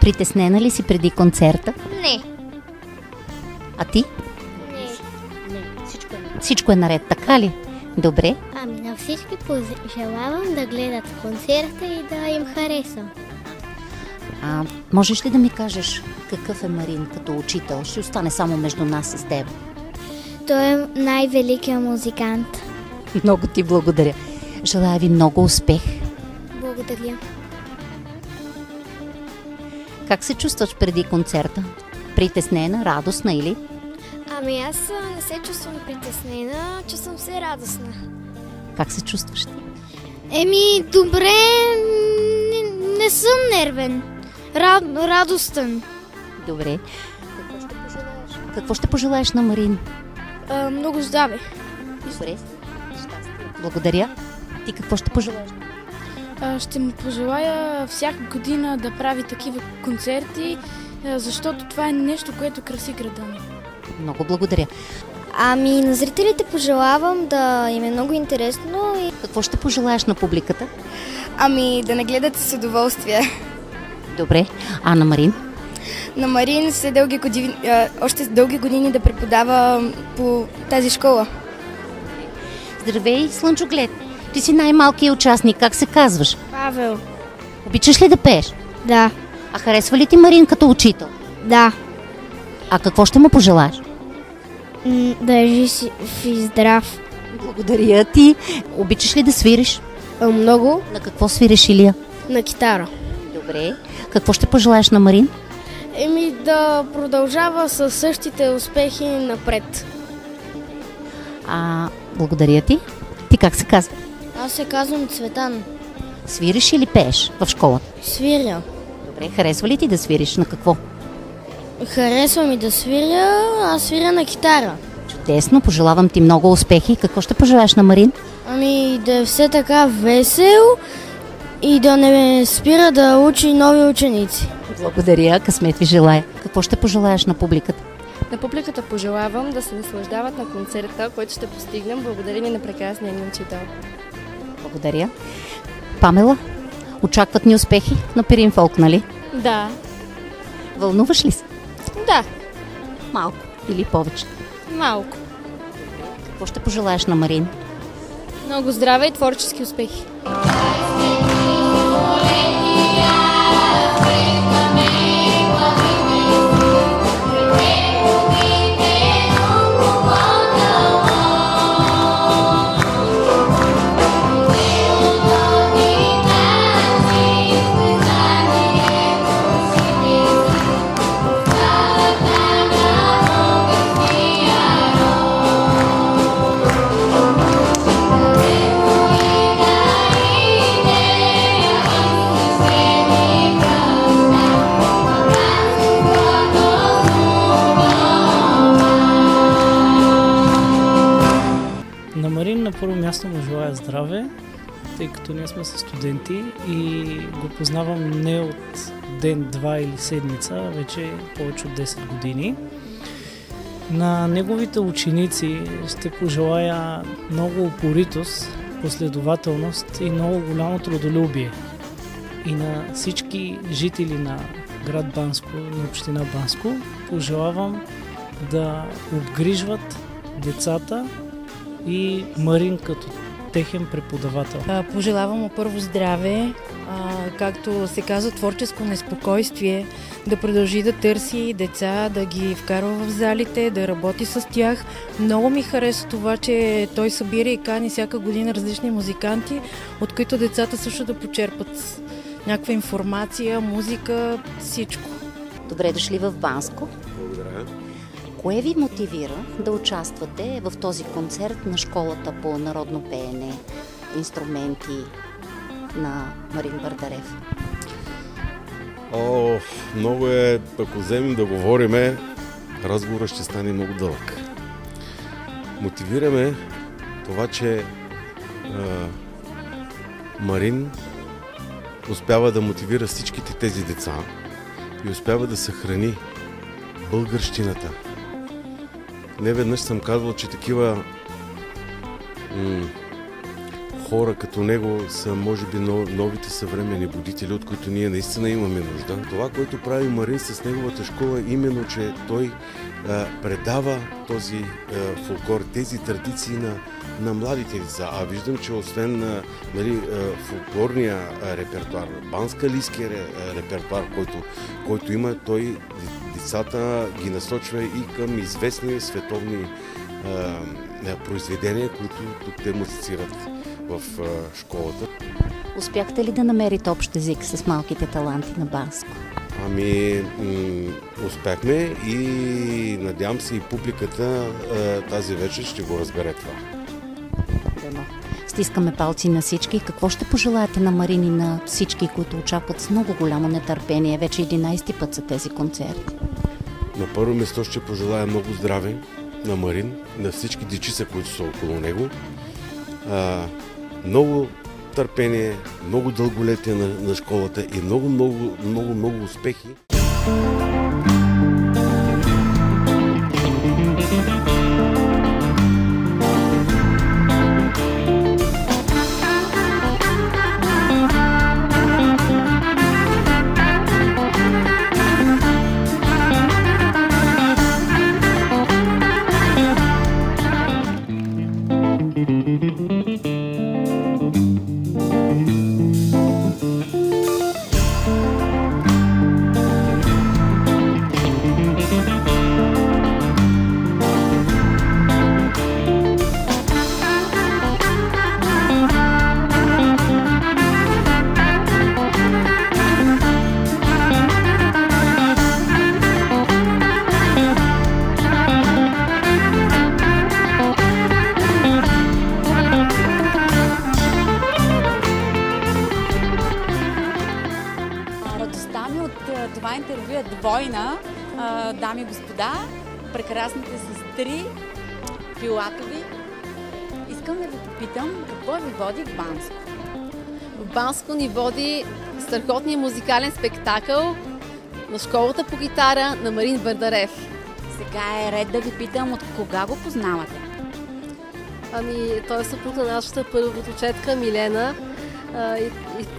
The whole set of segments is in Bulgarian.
Притеснена ли си преди концерта? Не. А ти? Не. Всичко е наред, така ли? Добре. Ами на всички пожелавам да гледат концерта и да им хареса. Можеш ли да ми кажеш какъв е Марин като учител? Ще остане само между нас с теб. Той е най-великият музикант. Много ти благодаря. Желая ви много успех. Благодаря. Как се чувстваш преди концерта? Притеснена, радостна или? Ами аз не се чувствам притеснена, чувствам се радостна. Как се чувстваш ти? Добре, не съм нервен. Радостен. Добре. Какво ще пожелаеш на Марин? Много здраве. Добре. Благодаря. Ти какво ще пожелаеш? Ще му пожелая всяка година да прави такива концерти, защото това е нещо, което краси града ни. Много благодаря. Ами на зрителите пожелавам да им е много интересно. Какво ще пожелаеш на публиката? Ами да не гледате с удоволствие. Добре. А на Марин? На Марин още дълги години да преподава по тази школа. Здравей, слънчоглед. Ти си най-малкият участник. Как се казваш? Павел. Обичаш ли да пееш? Да. А харесва ли ти Марин като учител? Да. А какво ще му пожелаеш? Да е жив и здрав. Благодаря ти. Обичаш ли да свириш? Много. На какво свириш, Илия? На китара. Добре. Какво ще пожелаеш на Марин? Да продължава със същите успехи напред. Благодаря ти. Ти как се казва? Аз се казвам Цветан. Свириш или пееш в школата? Свиря. Добре. Харесва ли ти да свириш? На какво? Харесва ми да свиря, аз свиря на китара. Чудесно. Пожелавам ти много успехи. Какво ще пожелаеш на Марин? Да е все така весел и да не спира да учи нови ученици. Благодаря. Късмет ви желая. Какво ще пожелаеш на публиката? На публиката пожелавам да се наслаждават на концерта, който ще постигнем благодарение на прекрасния ни учител. Благодаря. Памела, очакват ни успехи на Пирин Фолк, нали? Да. Вълнуваш ли се? Да. Малко или повече? Малко. Какво ще пожелаеш на Марин? Много здраве и творчески успехи. На Марин на първо място му желая здраве, тъй като ние сме студенти и го познавам не от ден, два или седмица, а вече повече от 10 години. На неговите ученици ще пожелая много упоритост, последователност и много голямо трудолюбие. И на всички жители на град Банско, на община Банско, пожелавам да обгрижват децата и Марин като техен преподавател. Пожелавам му първо здраве, както се казва, творческо неспокойствие, да продължи да търси деца, да ги вкарва в залите, да работи с тях. Много ми хареса това, че той събира и кани всяка година различни музиканти, от които децата също да почерпат някаква информация, музика, всичко. Добре дошли в Банско. Благодаря. Кое ви мотивира да участвате в този концерт на школата по народно пеене, инструменти на Марин Бърдарев? Много е, ако вземем да говориме, разговорът ще стане много дълъг. Мотивираме това, че Марин успява да мотивира всичките тези деца и успява да съхрани българщината. Не веднъж съм казвал, че такива хора като него са, може би, новите съвременни будители, от които ние наистина имаме нужда. Това, което прави Марин с неговата школа, е именно, че той предава този фолклор, тези традиции на младите деца. А виждам, че освен фолклорния репертуар, банскалийския репертуар, който има, той децата ги насочва и към известни световни произведения, които тук те музицират в школата. Успяхте ли да намерите общ език с малките таланти на Банско? Ами, успяхме и надявам се и публиката тази вечер ще го разбере това. Дано. Стискаме палци на всички. Какво ще пожелаете на Марин и на всички, които очакват с много голямо нетърпение? Вече 11-ти път са тези концерти. На първо место ще пожелая много здраве на Марин, на всички дечица, които са около него. Много търпение, много дълголетие на школата и много успехи. Това интервю е двойна, дами и господа, прекрасните сестри, Филатови. Искам да ви попитам, какво ви води в Банско? В Банско ни води страхотния музикален спектакъл на школата по гитара на Марин Върдарев. Сега е ред да ви питам, от кога го познавате? Ами, той е съпруг на нашата първоточетка Милена и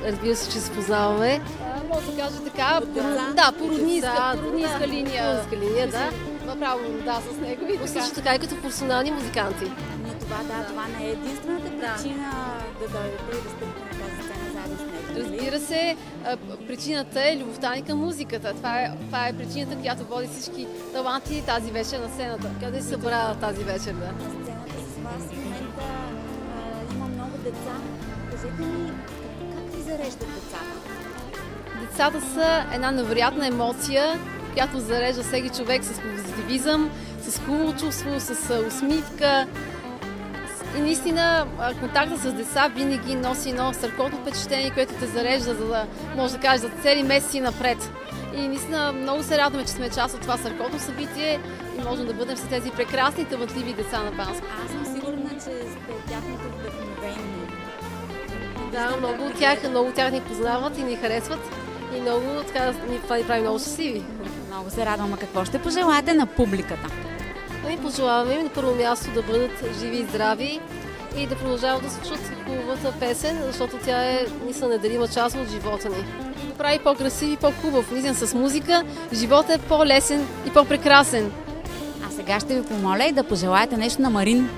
разбира се, че се познаваме. Може да кажа така, по роднинска линия. Да. Направо, да, с него и също така и като професионални музиканти. Но това не е единствената причина да дойдете и да стъпите на тази сцена заедно с него. Разбира се, причината е любовта ни към музиката. Това е причината, която води всички таланти тази вечер на сцената. Къде се събра тази вечер, да? На сцената с вас в момента има много деца. Кажете ми, как ви зареждат децата? Децата са една невероятна емоция, която зарежда всеки човек с позитивизъм, с хубаво чувство, с усмивка. И наистина контактът с деца винаги носи едно страхотно впечатление, което те зарежда, за да може да кажеш за цели месеци напред. И наистина много се радваме, че сме част от това страхотно събитие и можем да бъдем с тези прекрасни, талантливи деца на Банско. Аз съм сигурна, че сте тяхното вдъхновение. Да, много от тях ни познават и ни харесват. И много, това ни прави много щастливи. Много се радвам. А какво ще пожелаете на публиката? Ние пожелаваме им на първо място да бъдат живи и здрави и да продължават да слушат хубавата песен, защото тя е неделима част от живота ни. Да прави по-красив и по-хубав. Наистина с музика животът е по-лесен и по-прекрасен. А сега ще ви помоля и да пожелаете нещо на Марин.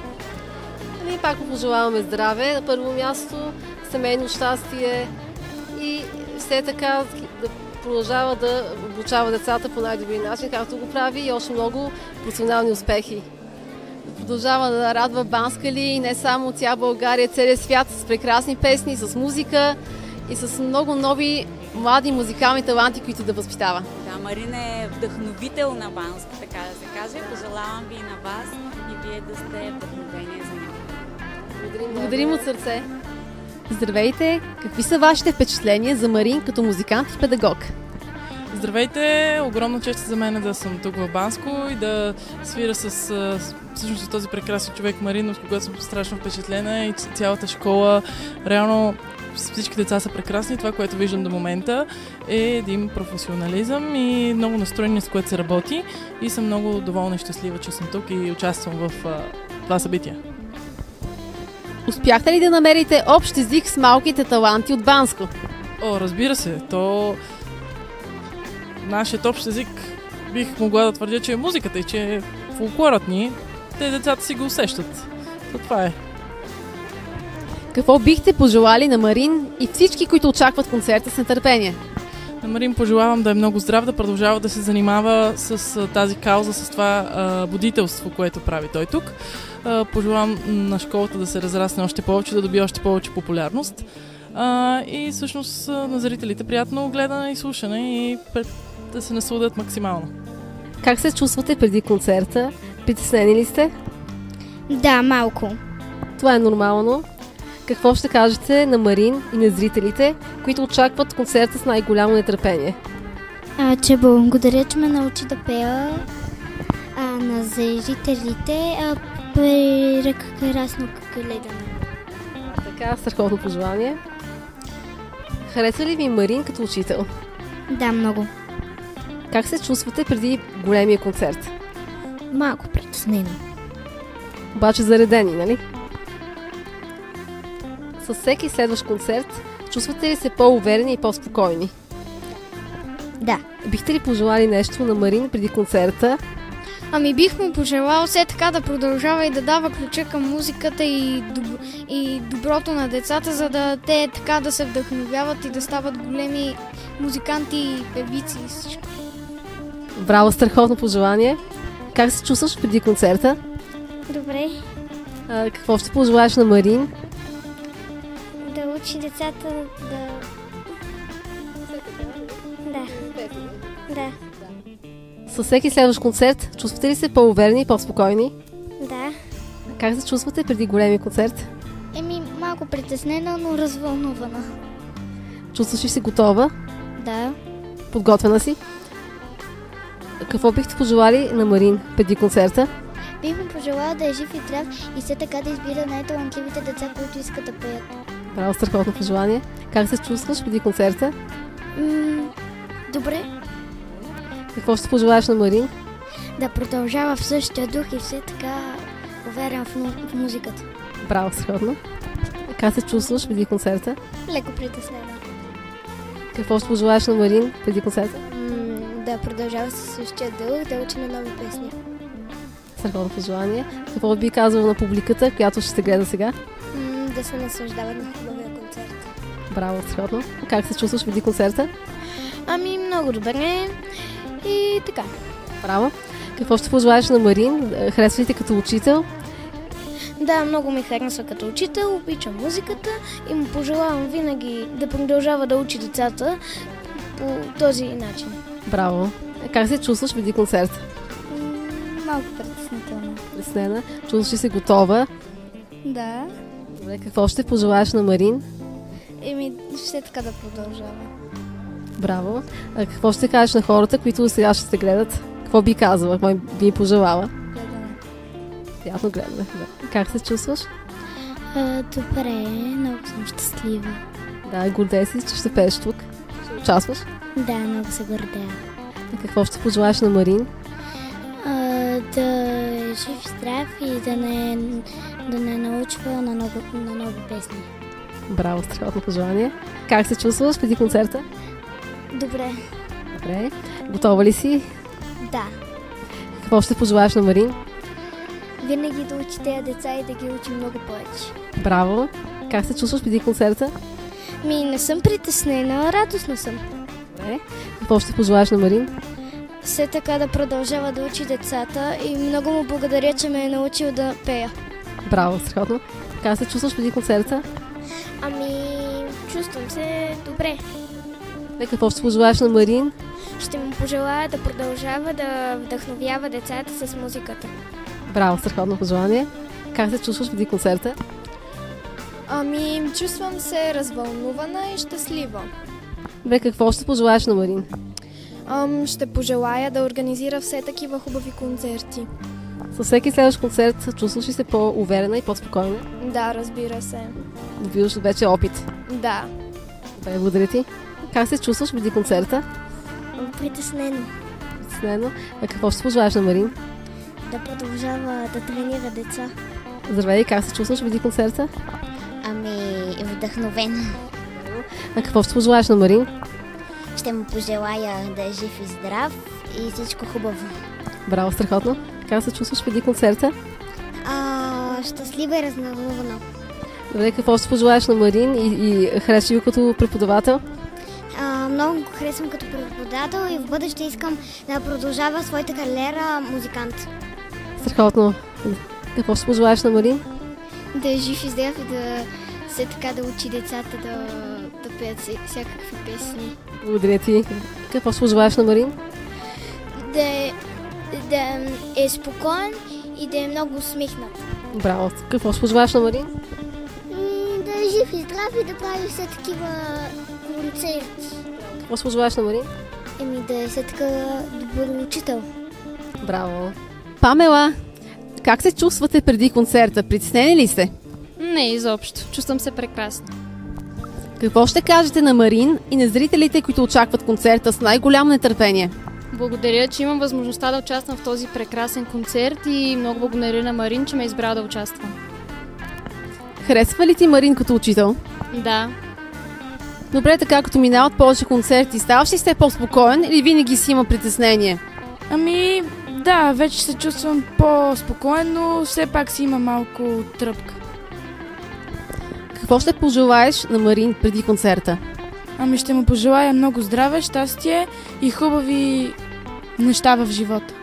Ние пак пожелаваме здраве на първо място, семейно щастие и все така да продължава да обучава децата по най-добри начин, както го прави и още много професионални успехи. Да продължава да радва Банскали и не само цяла България, целият свят с прекрасни песни, с музика и с много нови млади музикални таланти, които да възпитава. Да, Марин е вдъхновител на Банско, така да се каже. Пожелавам ви и на вас и вие да сте вдъхновение за него. Благодарим от сърце. Здравейте! Какви са вашите впечатления за Марин като музикант и педагог? Здравейте! Огромна чест за мен да съм тук в Банско и да свира с всъщност този прекрасен човек Марин, от когото съм страшно впечатлена и цялата школа. Реално всички деца са прекрасни. Това, което виждам до момента е един професионализъм и много настроение, с което се работи. И съм много доволна и щастлива, че съм тук и участвам в това събитие. Успяхте ли да намерите общ език с малките таланти от Банско? О, разбира се, нашият общ език бих могла да твърдя, че е музиката и че е фолклорът ни. Те децата си го усещат. Това е. Какво бихте пожелали на Марин и всички, които очакват концерта с нетърпение? На Марин пожелавам да е много здрав, да продължава да се занимава с тази кауза, с това будителство, което прави той тук. Пожелавам на школата да се разрасне още повече, да добие още повече популярност. И всъщност на зрителите приятно гледане и слушане и да се насладят максимално. Как се чувствате преди концерта? Притеснени ли сте? Да, малко. Това е нормално. Какво ще кажете на Марин и на зрителите, които очакват концерта с най-голямо нетърпение? Че благодаря, че ме научи да пея. На зрителите прекрасно гледане. Така, страхотно пожелание. Хареса ли ви Марин като учител? Да, много. Как се чувствате преди големия концерт? Малко притеснено. Обаче заредени, нали? С всеки следващ концерт чувствате ли се по-уверени и по-спокойни? Да. Бихте ли пожелали нещо на Марин преди концерта? Бих му пожелал все така да продължава и да дава ключа към музиката и доброто на децата, за да те така да се вдъхновяват и да стават големи музиканти и певици и всичко. Браво, страхотно пожелание. Как се чувстваш преди концерта? Добре. Какво ще пожелаеш на Марин? Да учи децата да... Да. Със всеки следващ концерт чувствате ли се по-уверени и по-спокойни? Да. Как се чувствате преди големия концерт? Малко притеснена, но развълнувана. Чувстваш ли се готова? Да. Подготвена си? Какво бихте пожелали на Марин преди концерта? Бих му пожелала да е жив и здрав и все така да избира най-талантливите деца, които искат да пеят. Браво, страхотно пожелание. Как се чувстваш преди концерта? Добре. Какво ще пожелаеш на Марин? Да продължава в същия дух и все така уверен в музиката. Браво, страхотно. Как се чувстваш преди концерта? Леко притеснена. Какво ще пожелаеш на Марин преди концерта? Да продължава със същия дух, да учи на нови песни. Страхотно пожелание. Какво би казала на публиката, която ще се гледа сега? Да се наслаждават на хубавия концерт. Браво, страхотно. Как се чувстваш преди концерта? Много добре. И така. Браво. Какво ще пожелаеш на Марин? Харесва ли те като учител? Да, много ми харесва като учител, обичам музиката и му пожелавам винаги да продължава да учи децата по този начин. Браво. Как се чувстваш преди концерта? Малко притеснително. Притеснена. Чувстваш ли се готова? Да. Добре, какво ще пожелаеш на Марин? Все така да продължава. Браво. Какво ще кажеш на хората, които сега ще се гледат? Какво би казала? Какво би пожелала? Гледане. Приятно гледане. Да. Как се чувстваш? Добре, много съм щастлива. Да, гордея си, че ще пееш тук. Ще участваш? Да, много се гордея. Какво ще пожелаеш на Марин? Да е жив и здрав и да не научва на нови песни. Браво, страхотно пожелание. Как се чувстваш преди концерта? Добре. Добре. Готова ли си? Да. Какво ще пожелаеш на Марин? Винаги да учи тези деца и да ги учи много повече. Браво. Как се чувстваш преди концерта? Не съм притеснена, радостна съм. Добре. Какво ще пожелаеш на Марин? Все така да продължава да учи децата и много му благодаря, че ме е научил да пея. Браво, страхотно. Как се чувстваш преди концерта? Чувствам се добре. Какво ще пожелаеш на Марин? Ще му пожелая да продължава да вдъхновява децата с музиката. Браво, страхотно пожелание. Как се чувстваш преди концерта? Чувствам се развълнувана и щастлива. Добре, какво ще пожелаеш на Марин? Ще пожелая да организира все такива хубави концерти. Със всеки следващ концерт чувстваш ли се по-уверена и по-спокойна? Да, разбира се. Виждаш вече опит. Да. Добре, благодаря ти. Как се чувстваш преди концерта? Притеснено. Притеснено. Какво ще пожелаеш на Марин? Да продължава да тренира деца. Здравей, как се чувстваш преди концерта? Ами, вдъхновена. А какво ще пожелаеш на Марин? Ще му пожелая да е жив и здрав и всичко хубаво. Браво, страхотно. Как се чувстваш преди концерта? Щастлива и разнаволна. Добре, какво ще пожелаеш на Марин и харесваш ли като преподавател? Много го харесвам като преподавател и в бъдеще искам да продължава своята кариера музикант. Страхотно. Какво ще пожелаеш на Марин? Да е жив и здрав и да все така да учи децата да пеят всякакви песни. Благодаря ти. Какво ще пожелаеш на Марин? Да е спокоен и да е много усмихнат. Браво. Какво ще пожелаеш на Марин? Да е жив и здрав и да прави все такива концерти. Какво ще пожелаеш на Марин? Да е все така добър учител. Браво. Памела, как се чувствате преди концерта? Притеснени ли сте? Не, изобщо. Чувствам се прекрасно. Какво ще кажете на Марин и на зрителите, които очакват концерта с най-голямо нетърпение? Благодаря, че имам възможността да участвам в този прекрасен концерт и много благодаря на Марин, че ме избра да участвам. Харесва ли ти Марин като учител? Да. Добре, така като минават повече концерти, ставаш ли сте по-спокоен или винаги си има притеснение? Ами, да, вече се чувствам по-спокоен, но все пак си има малко тръпка. Какво ще пожелаеш на Марин преди концерта? Ами ще му пожелая много здраве, щастие и хубави неща в живота.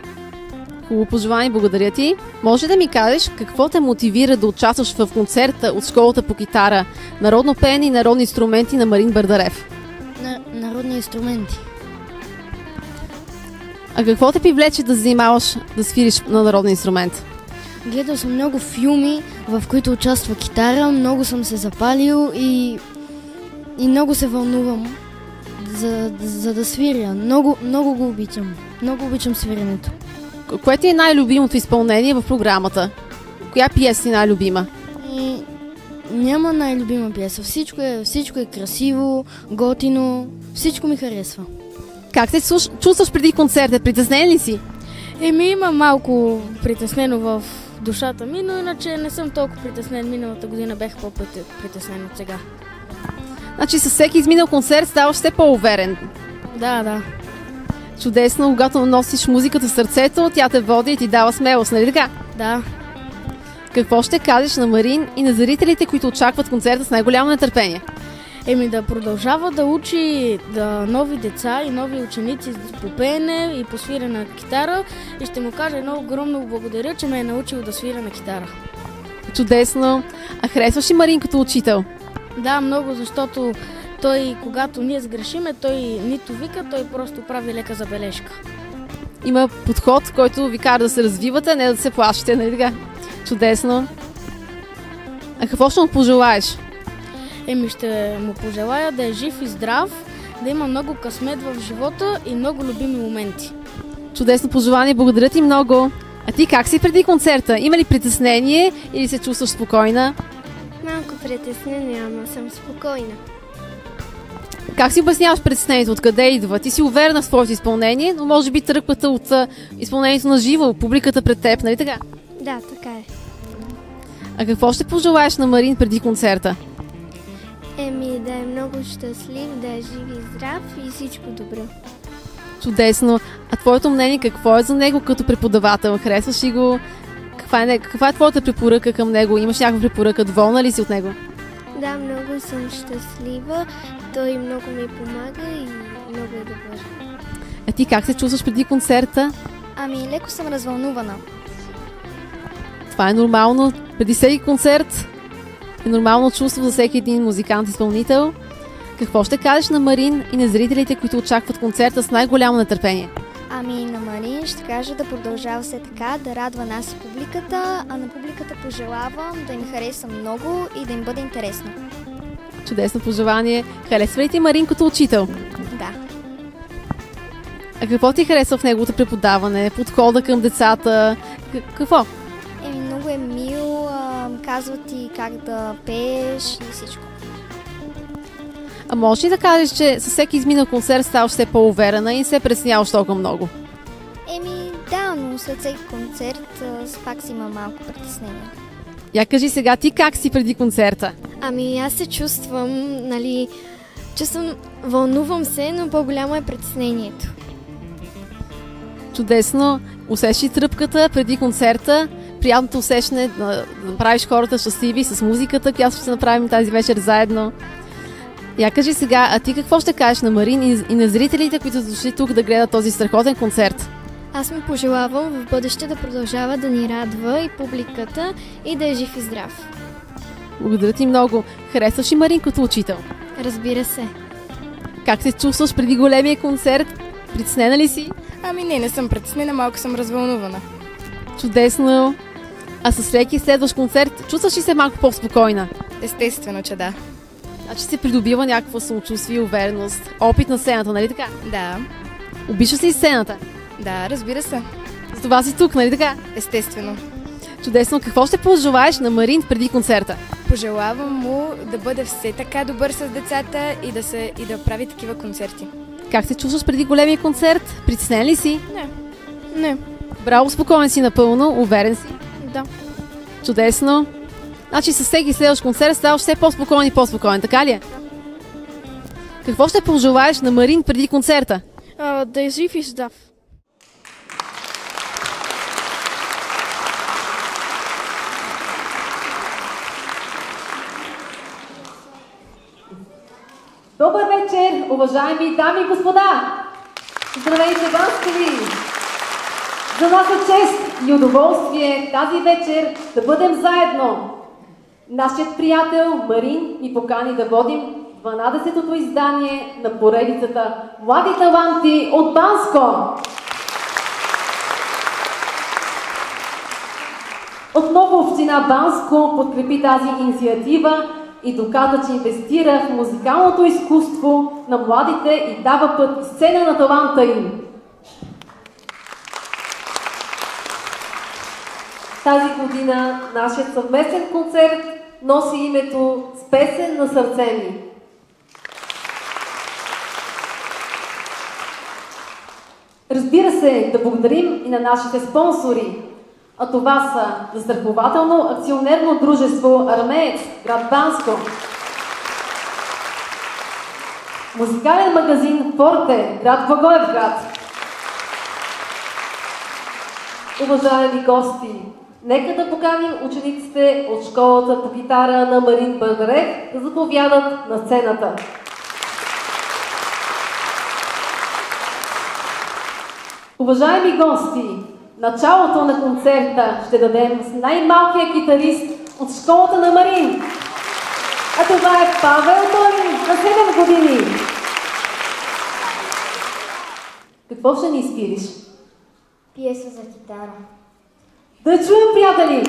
Хубаво пожелание, благодаря ти. Може да ми кажеш какво те мотивира да участваш в концерта от школата по китара, народно пеене и народни инструменти на Марин Бърдарев? Народни инструменти. А какво те привлече да занимаваш, да свириш на народен инструмент? Гледал съм много филми, в които участва китара, много съм се запалил и много се вълнувам за да свиря. Много го обичам. Много обичам свиренето. Кое ти е най-любимото изпълнение в програмата? Коя пиеса е най-любима? Няма най-любима пиеса. Всичко е красиво, готино. Всичко ми харесва. Как се чувстваш преди концерта? Притеснен ли си? Има малко притеснено в душата ми, но иначе не съм толкова притеснен. Миналата година бях по-притеснен от сега. Значи със всеки изминал концерт ставаш все по-уверен. Да. Чудесно, когато носиш музиката в сърцето, тя те води и ти дава смелост, нали така? Да. Какво ще кажеш на Марин и на зрителите, които очакват концерта с най-голямо нетърпение? Да продължава да учи нови деца и нови ученици по пеене и по свирене на китара и ще му кажа едно огромно благодаря, че ме е научил да свиря на китара. Чудесно! А харесваш ли Марин като учител? Да, много, защото той, когато ние сгрешиме, той нито вика, той просто прави лека забележка. Има подход, който ви кара да се развивате, не да се плашите, нали така? Чудесно! А какво ще му пожелаеш? Ще му пожелая да е жив и здрав, да има много късмет в живота и много любими моменти. Чудесно пожелание, благодаря ти много! А ти как си преди концерта? Има ли притеснение или се чувстваш спокойна? Малко притеснение, ама съм спокойна. Как си обясняваш притеснението? Откъде идва? Ти си уверена в своето изпълнение, но може би тръпката от изпълнението на живо, публиката пред теб, нали така? Да, така е. А какво ще пожелаеш на Марин преди концерта? Да е много щастлив, да е жив и здрав и всичко добро. Чудесно. А твоето мнение какво е за него като преподавател? Харесваш ли го? Каква е твоята препоръка към него? Имаш някаква препоръка? Доволна ли си от него? Да, много съм щастлива. Той много ми помага и много е добър. А ти как се чувстваш преди концерта? Леко съм развълнувана. Това е нормално. Преди всеки концерт е нормално чувство за всеки един музикант-изпълнител. Какво ще кажеш на Марин и на зрителите, които очакват концерта с най-голямо нетърпение? На Марин ще кажа да продължава все така, да радва нас и публиката, а на публиката пожелавам да им хареса много и да им бъде интересно. Чудесно пожелание. Харесва ли ти Марин като учител? Да. А какво ти харесва в неговото преподаване? Подхода към децата? Какво? Много е мил, казва ти как да пееш и всичко. А можеш ли да кажеш, че със всеки изминал концерт ставаш все по-уверена и не се пресняваш толкова много? Да, но след всеки концерт пак си има малко притеснение. Я кажи сега, ти как си преди концерта? Ами аз се чувствам, вълнувам се, но по-голямо е притеснението. Чудесно. Усещи тръпката преди концерта, приятното усещане да направиш хората щастливи с музиката, която ще направим тази вечер заедно. Я кажи сега, а ти какво ще кажеш на Марин и на зрителите, които са дошли тук да гледат този страхотен концерт? Аз му пожелавам в бъдеще да продължава да ни радва и публиката и да е жив и здрав. Благодаря ти много. Харесваш ли Марин като учител? Разбира се. Как се чувстваш преди големия концерт? Притеснена ли си? Ами не съм притеснена, малко съм развълнувана. Чудесно. А с всеки следващ концерт чувстваш ли се малко по-спокойна? Естествено, че да. Значи се придобива някаква самочувствие и увереност. Опит на сцената, нали така? Да. Обичаш ли сцената? Да, разбира се. За това си тук, нали така? Естествено. Чудесно. Какво ще пожелаеш на Марин преди концерта? Пожелавам му да бъде все така добър с децата и да прави такива концерти. Как се чувстваш преди големия концерт? Притеснен ли си? Не. Браво, спокоен си напълно, уверен си? Да. Чудесно. Значи със всеки следващ концерт ставаш все по-спокоен и по-спокоен, така ли е? Какво ще пожелаеш на Марин преди концерта? Да е жив и здрав. Добър вечер, уважаеми дами и господа! Здравейте, Банскови! За нас е чест и удоволствие тази вечер да бъдем заедно. Нашият приятел Марин ни покани да водим 12-тото издание на поредицата Млади таланти от Банско. Отново община Банско подкрепи тази инициатива и доказа, че инвестира в музикалното изкуство на младите и дава път и сцена на таланта им. Тази година нашият съвместен концерт носи името "С песен на сърце ми". Разбира се, да благодарим и на нашите спонсори, а това са застрахователно акционерно дружество Армеец, град Банско, музикален магазин Форте, град Благоевград. Уважаеми гости, нека да поканим учениците от школата по гитара на Марин Бърдарев да заповядат на сцената. Уважаеми гости, началото на концерта ще дадем с най-малкия китарист от школата на Марин. А това е Павел Тонин на 7 години. Какво ще ни изпириш? Пиеса за китара. Да чуем, приятели!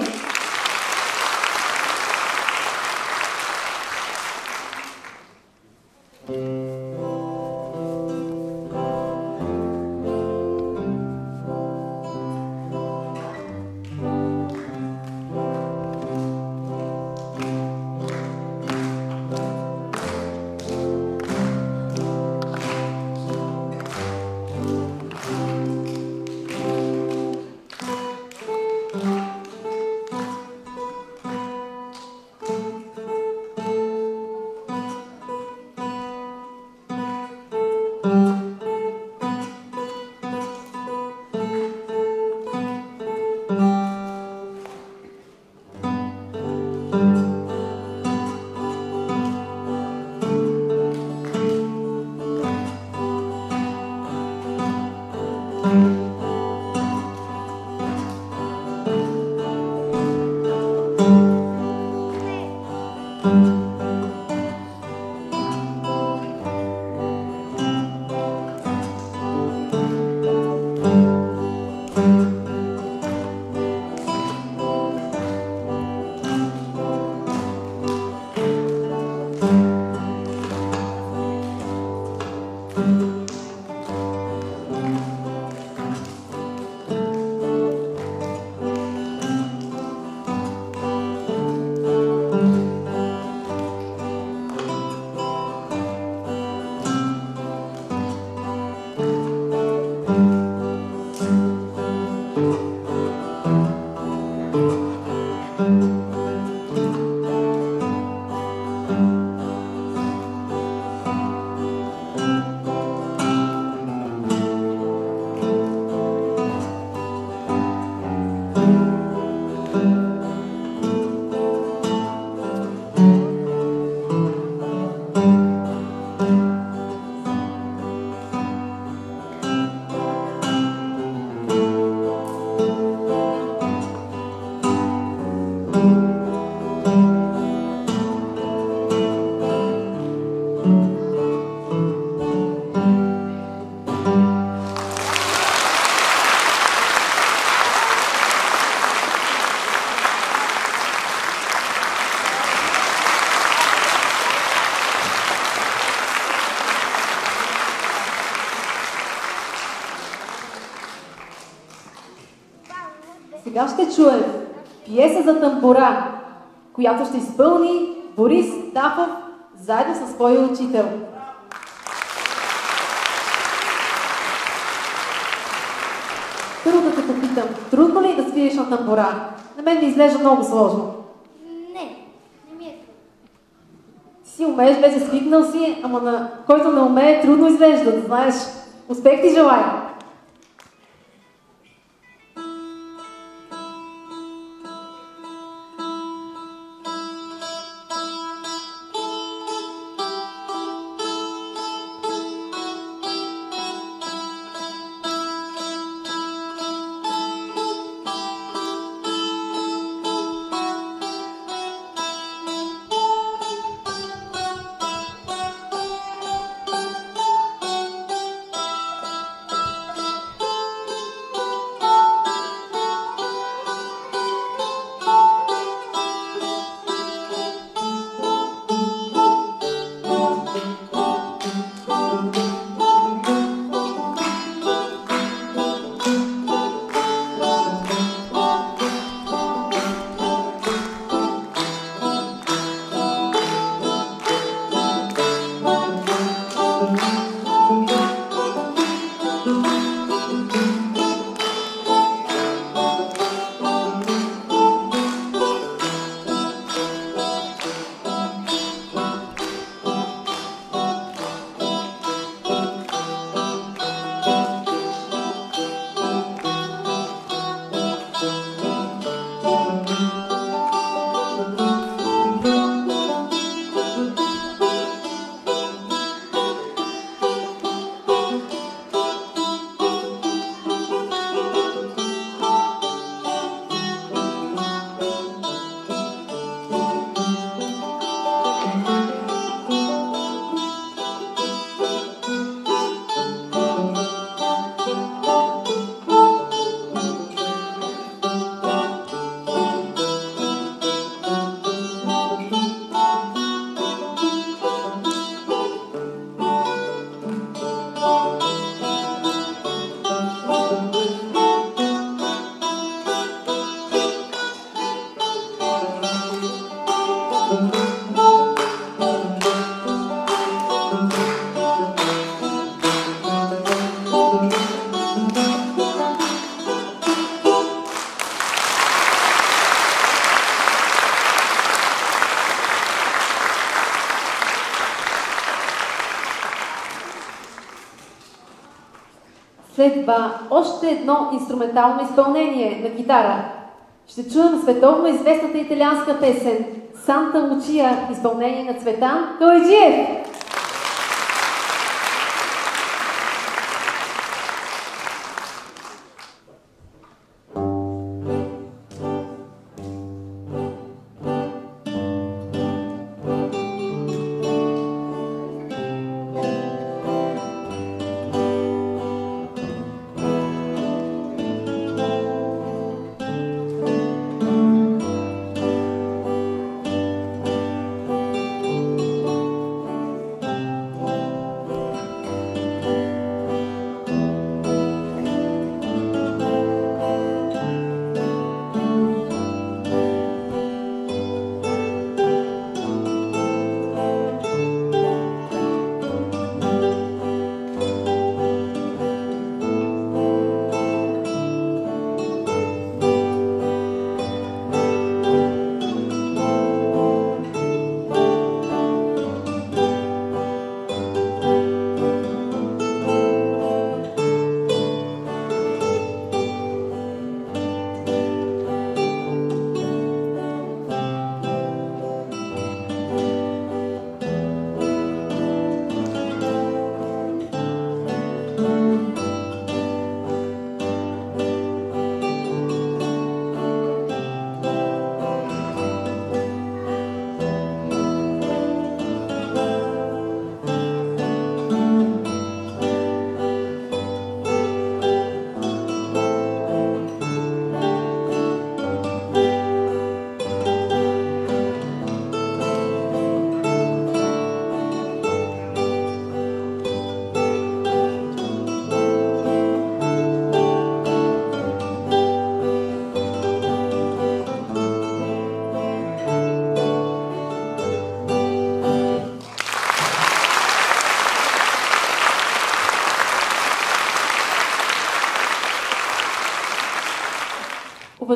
Сега ще чуем пиеса за тамбура, която ще изпълни Борис Дафов заедно със своя учител. Първо да те попитам, трудно ли е да свиеш на тамбура? На мен ми изглежда много сложно. Не ми е. Ти си умееш, вече свикнал си, ама на който не умее, трудно изглежда, да знаеш. Успех ти желая! Следва още едно инструментално изпълнение на китара. Ще чуем световно известната италианска песен «Санта Лучия», изпълнение на Цветан Калайджиев.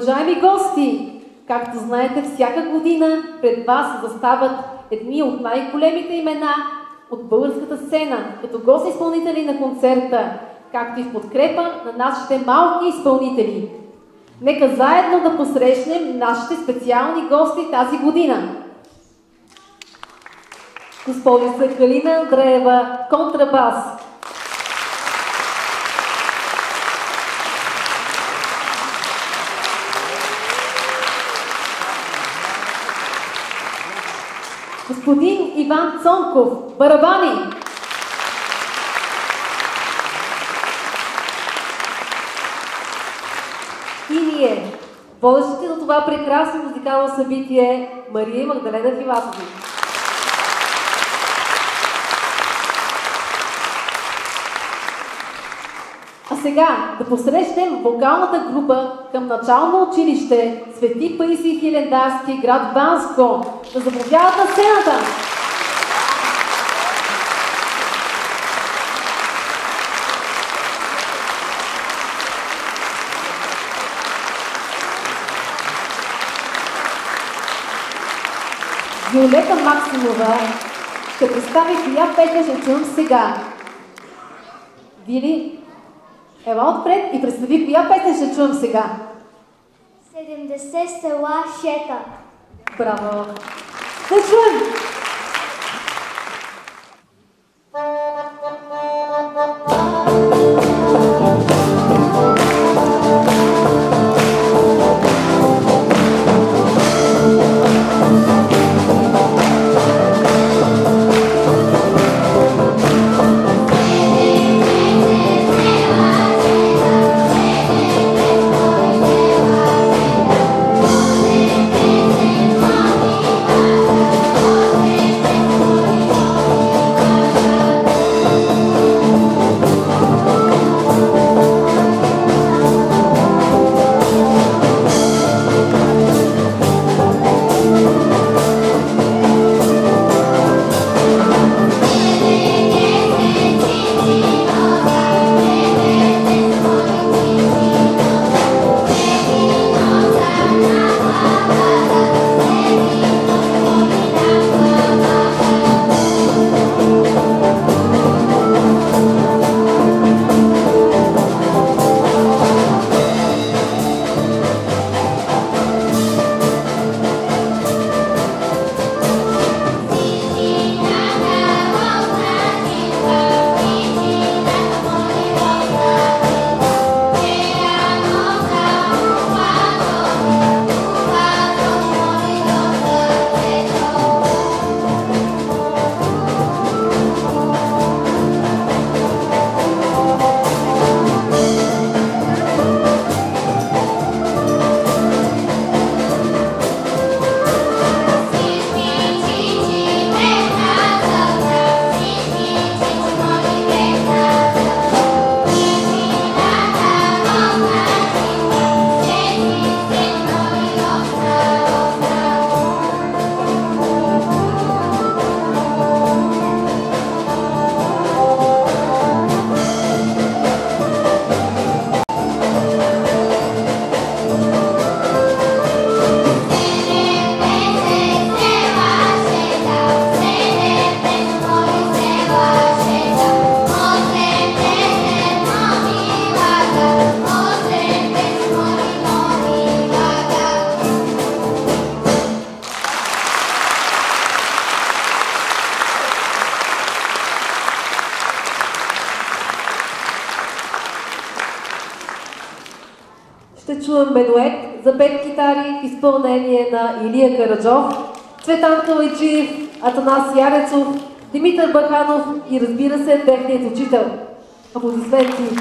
Уважаеми гости, както знаете, всяка година пред вас застават едни от най-големите имена от българската сцена, като гости изпълнители на концерта, както и в подкрепа на нашите малки изпълнители. Нека заедно да посрещнем нашите специални гости тази година. Госпожица Калина Андреева, контрабас. Господин Иван Цонков, барабани. И ние, водещите на това прекрасно музикално събитие, Мария и Магдалена Филатови. А сега да посрещнем вокалната група към начално училище Свети Паисий Хилендарски, град Банско, да заповядат на сцената. Виолета Максимова ще представи коя песен ще чуем сега. Вили, ела отпред и представи коя песен ще чуем сега. 70 села Шета. Браво! Да чуем! Ще чуваме дует за 5 китари в изпълнение на Илия Караджов, Цветан Калайджиев, Атанас Ярецов, Димитър Баханов и, разбира се, техният учител. Аплодисменти!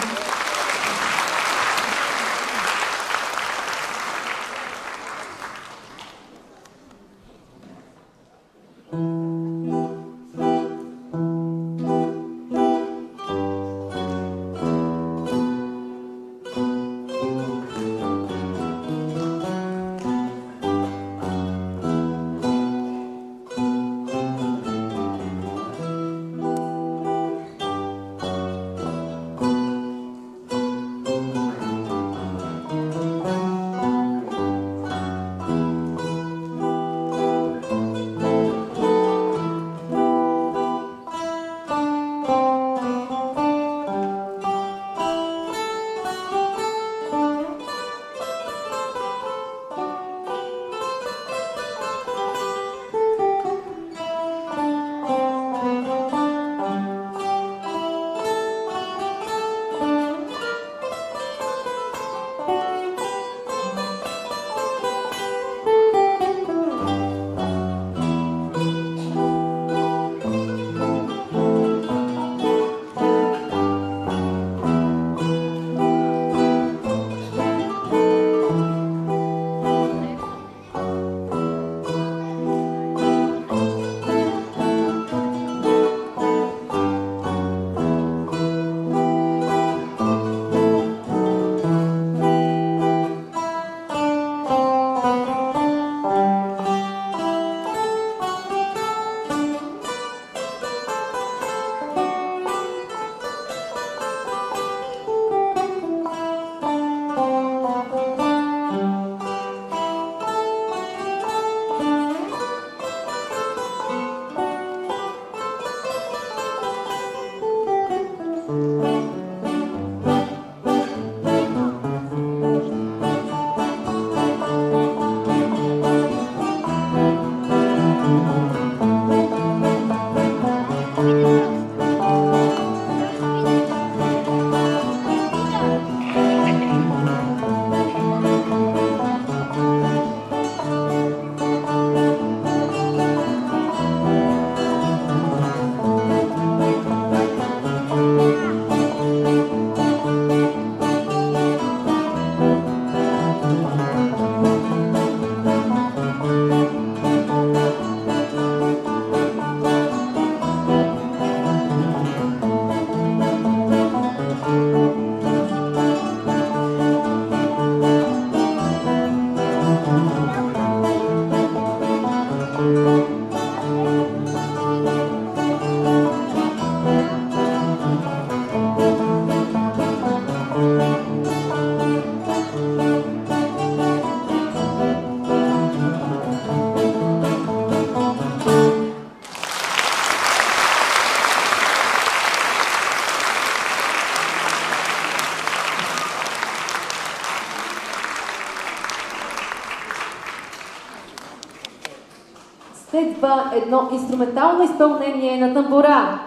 чуя едно инструментално изпълнение на тамбура.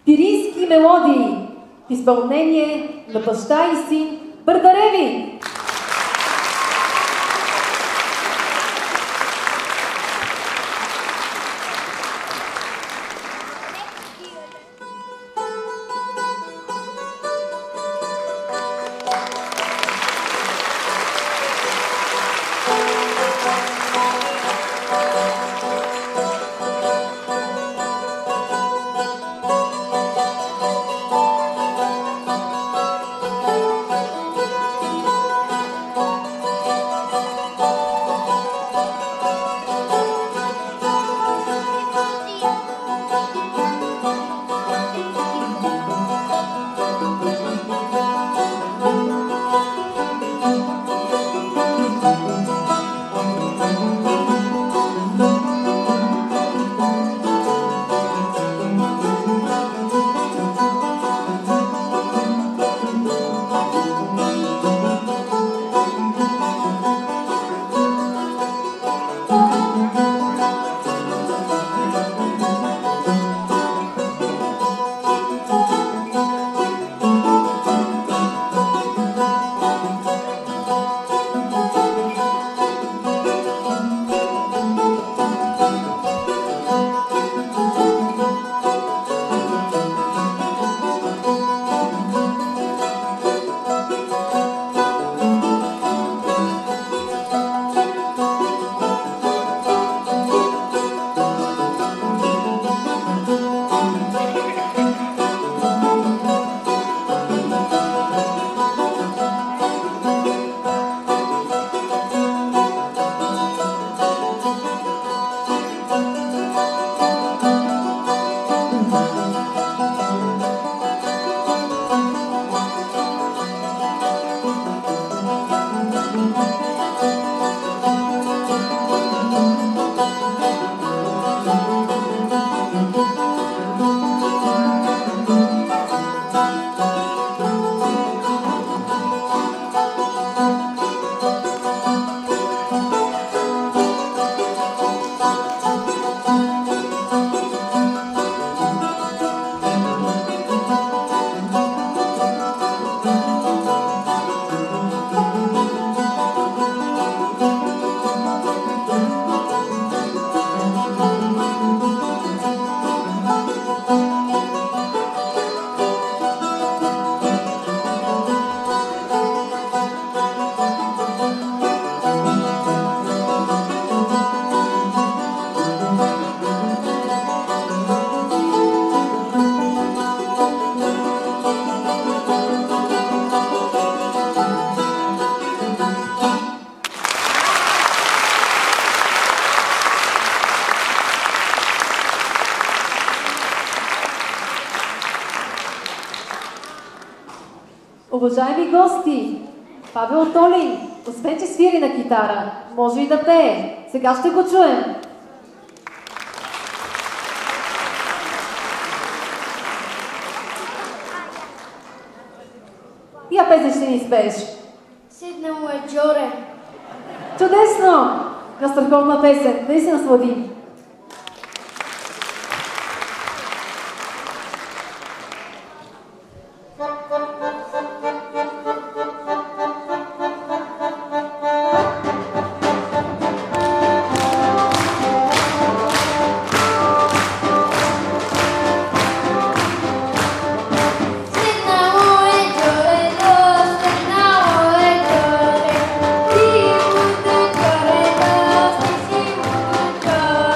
Пирински мелодии в изпълнение на баща и син Бърдареви. Уважаеми гости, Павел Толин, освен че свири на китара, може и да пее. Сега ще го чуем. Я песен ще ни изпееш. Седнало е Джоре. Чудесно! На страхотна песен. Да и се насладим. Joy.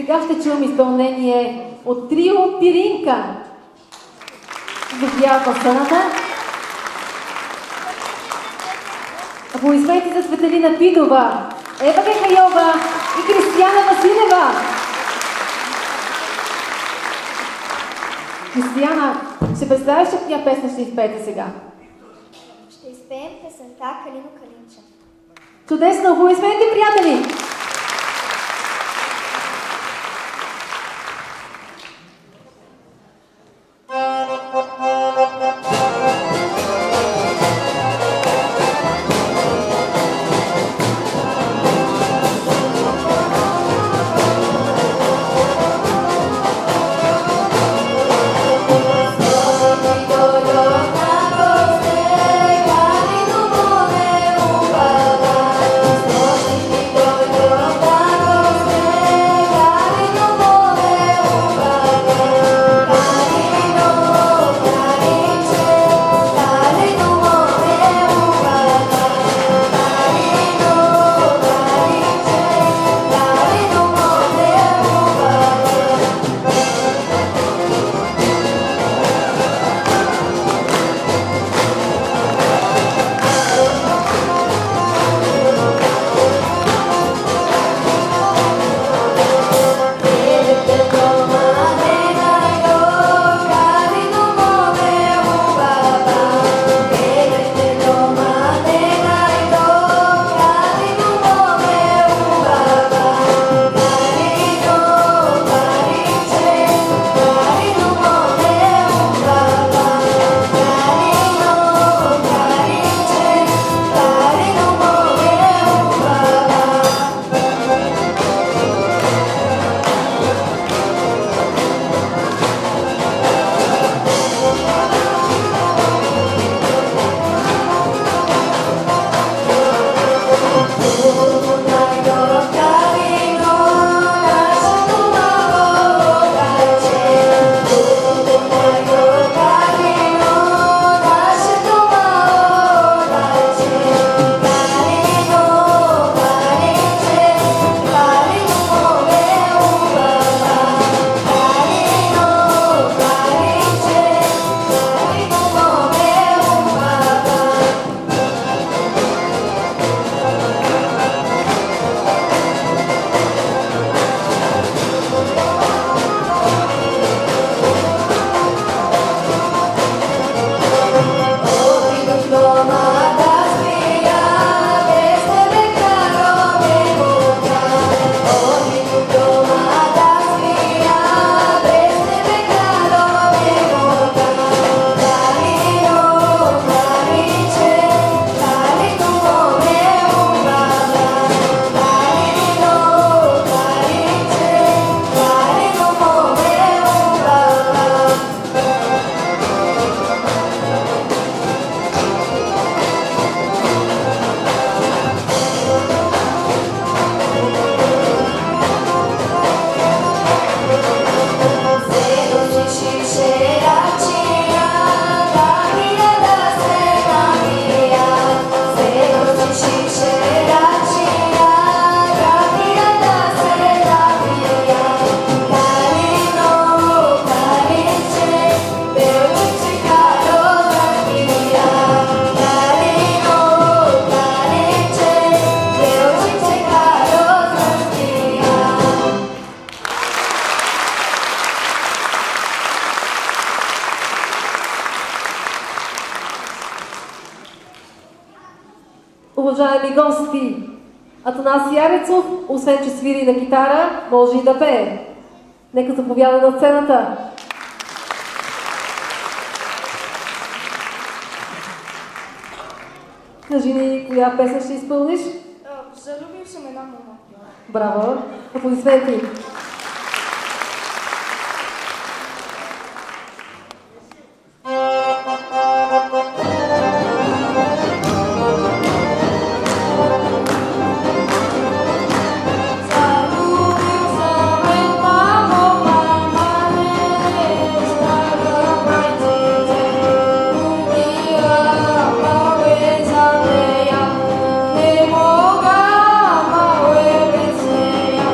Сега ще чуем изпълнение от трио Пиринка. Заповядат на сцената. Аплодисменти за Светелина Пидова, Ева Кехайова и Кристияна Василева. Кристияна, ще представяш ли коя песен ще изпеете сега? Ще изпеем песента Калино Калинче. Чудесно! Аплодисменти, приятели! Уважаеми гости, Атанас Ярецов, освен че свири на гитара, може и да пее. Нека заповяда на сцената. Кажи ни, коя песен ще изпълниш? Залюбил съм една мама. Браво! Аплодисменти! Не мога, ама е без нея.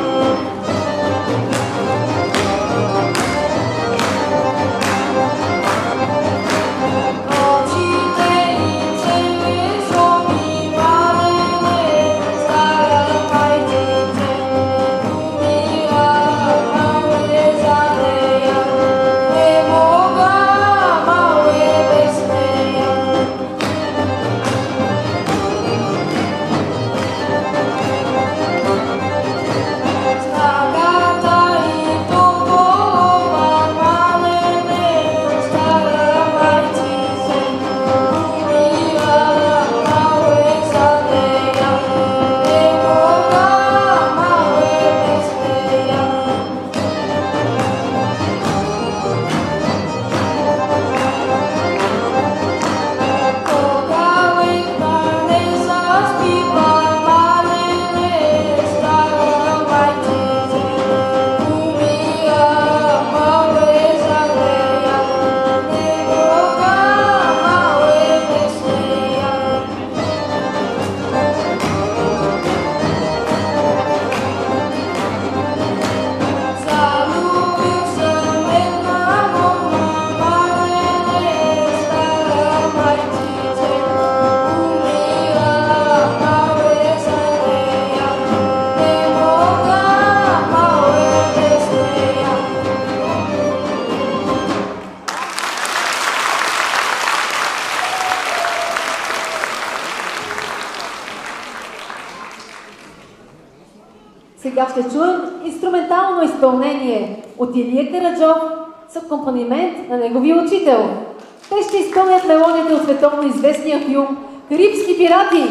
Сега ще чуем инструментално изпълнение от Илия Караджов с акомпанимент на неговия учител. Те ще изпълнят мелодията от световно известния филм «Карибски пирати».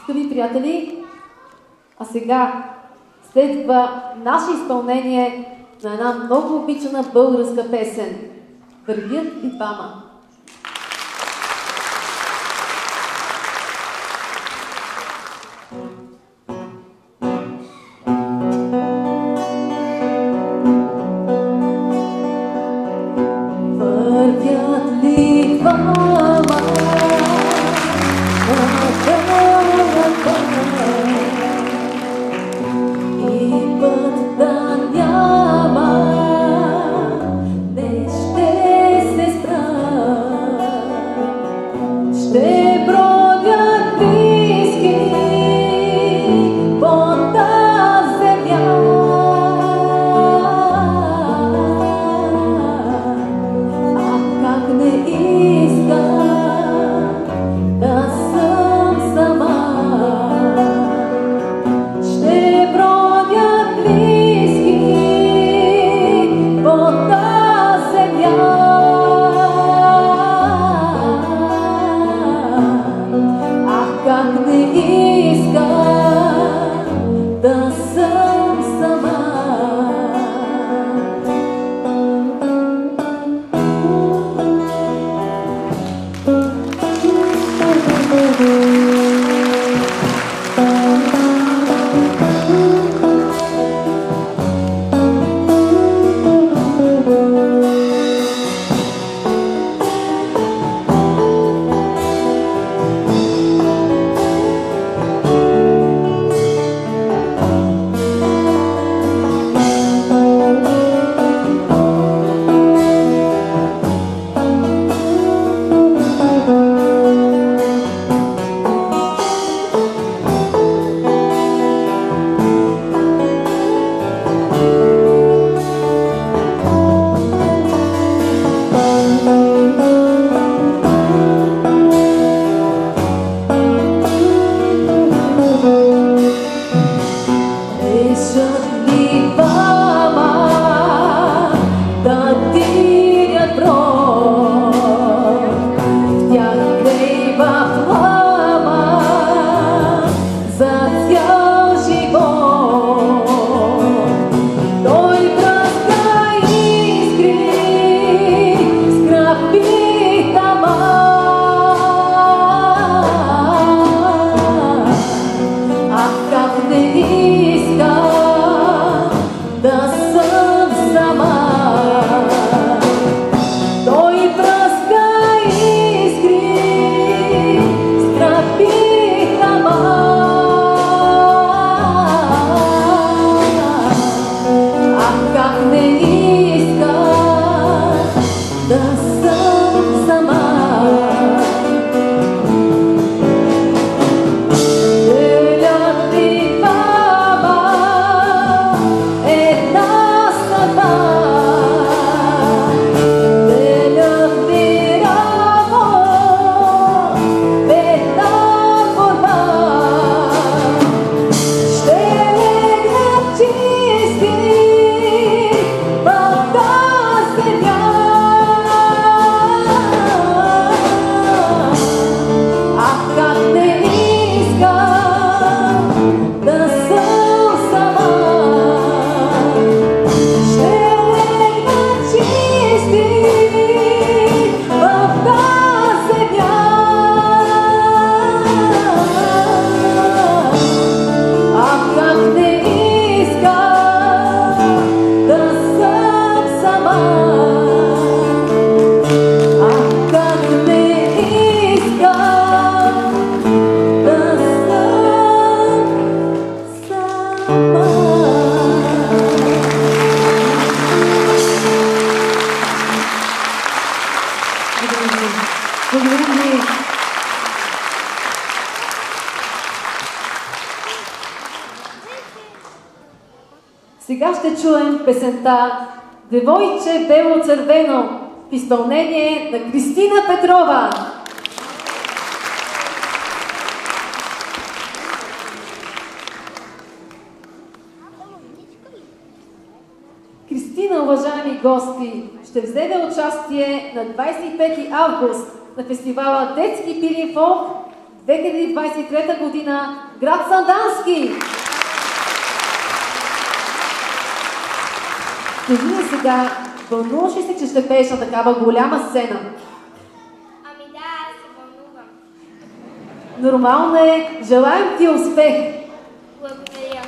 Скъпи приятели, а сега следва наше изпълнение на една много обичана българска песен «Вървят и двама». Вървят ли двама и път да няма, не ще се спрат, ще бродят близки по тази земя. А как не искам Благодарим ви. Сега ще чуем песента "Девойче бело-червено" в изпълнение на Кристина Петрова. Кристина, уважаеми гости, ще вземе участие на 25 август на фестивала Детски пилин фолк 2023 година, град Сандански. Кажи ли сега, вълнуваш ли се, че ще пееш на такава голяма сцена? Ами да, аз се вълнувам. Нормално е. Желаем ти успех! Благодаря.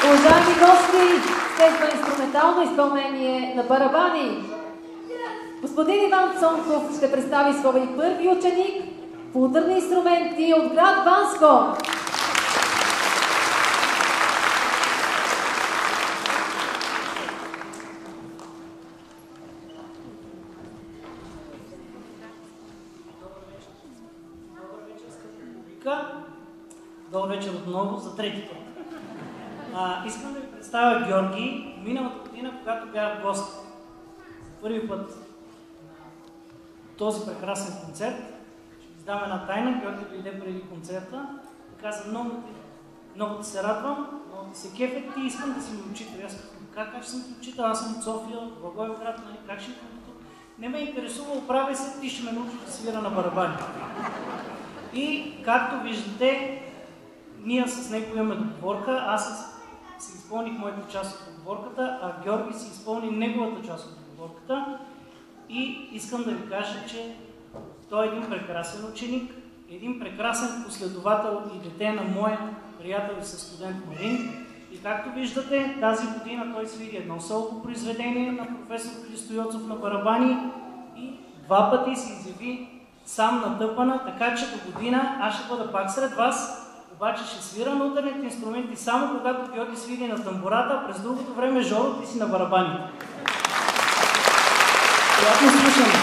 Уважаеми гости, следва инструментално изпълнение на барабани. Господин Иван Цонков ще представи своя първи ученик по ударни инструменти от град Банско. Добър вечер отново за трети път. Искам да ви представя Георги. Миналата година, когато бях гост за първи път на този прекрасен концерт, ще ви дам една тайна. Георги дойде преди концерта и каза: много ти се радвам, много ти се кефе, ти искам да си ми учител. Аз казах: как ще съм ти учител? Аз съм от София, от Благоевград, нали? Как ще съм тук? Не ме интересува, оправя се, ти ще ме научиш да свира на барабани. И както виждате, ние с него имаме договорка. Аз си изпълних моята част от договорката, а Георги си изпълни неговата част от договорката. И искам да ви кажа, че той е един прекрасен ученик, един прекрасен последовател и дете на моя приятел и със студент Марин. И както виждате, тази година той свири едно соло произведение на професор Христо Йоцов на барабани и два пъти се изяви сам натъпана, така че до година аз ще бъда пак сред вас, обаче ще свира на ударните инструменти само когато Георги свири на тамбурата, а през другото време Жоро ти си на барабаните. Приятно слушане!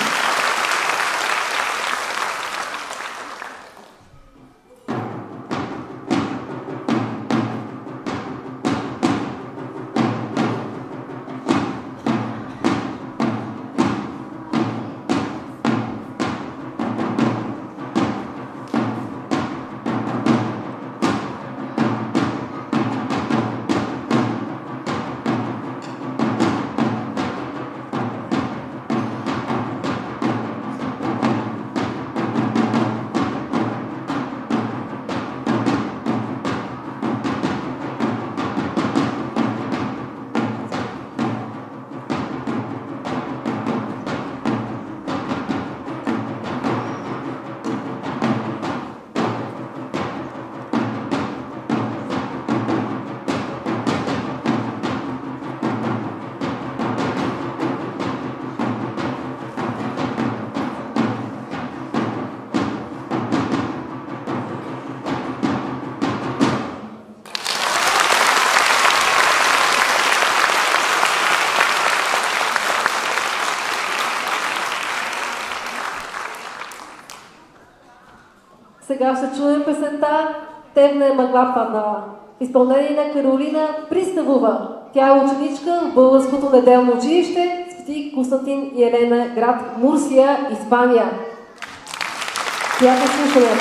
Сега ще чуем песента "Темна е мъгла паднала", в изпълнение на Каролина Приставова. Тя е ученичка в Българското неделно училище Свети Константин и Елена, град Мурсия, Испания. Приятно слушане!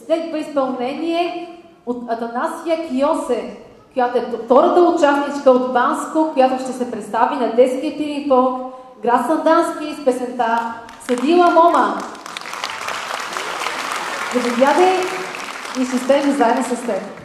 Следва изпълнение от Атанасия Киосе, която е втората участничка от Банско, която ще се представи на детския пир и фолк град Сандански с песента "Седила мома". Заповядай, и ще изпеем заедно с теб.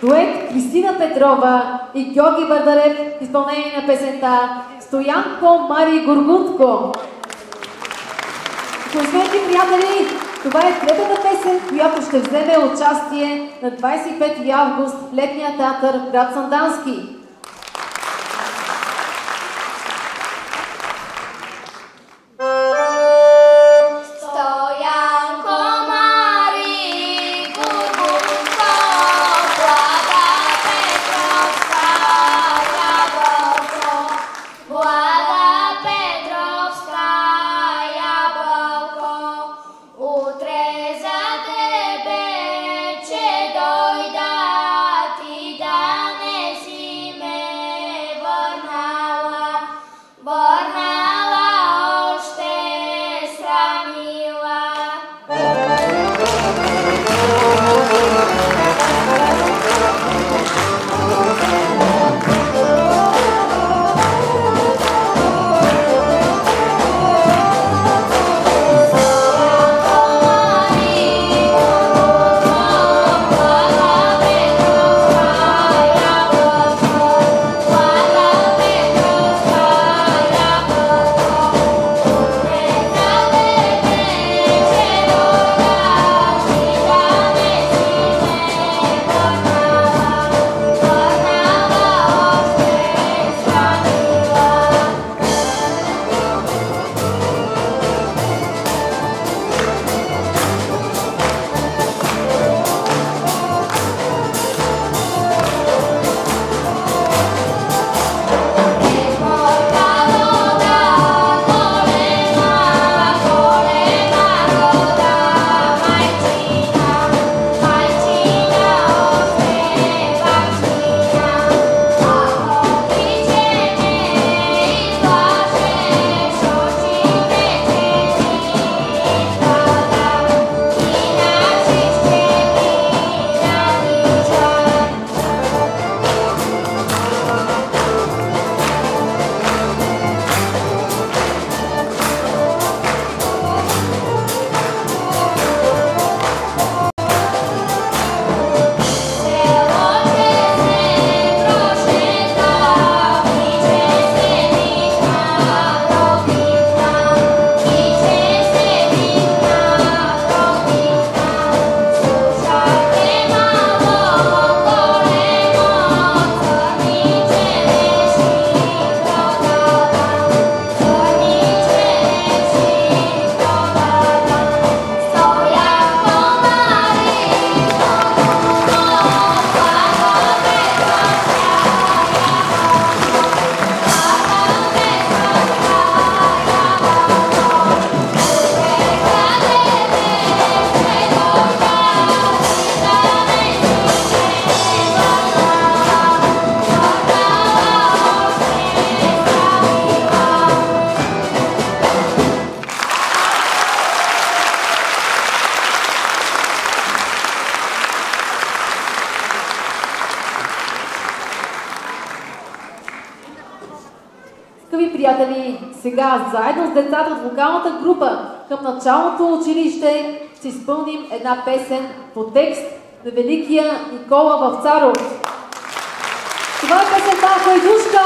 дует Кристина Петрова и Георги Бардарев в изпълнение на песента Стоянко Мари Горгутко. Аплодисменти, приятели! Това е третата песен, която ще вземе участие на 25 август в летния театър в град Сандански. Дойда ти да не си ме приятели, сега заедно с децата от вокалната група към началното училище си изпълним една песен по текст на великия Никола Вапцаров. Това е песента "Хайдушка".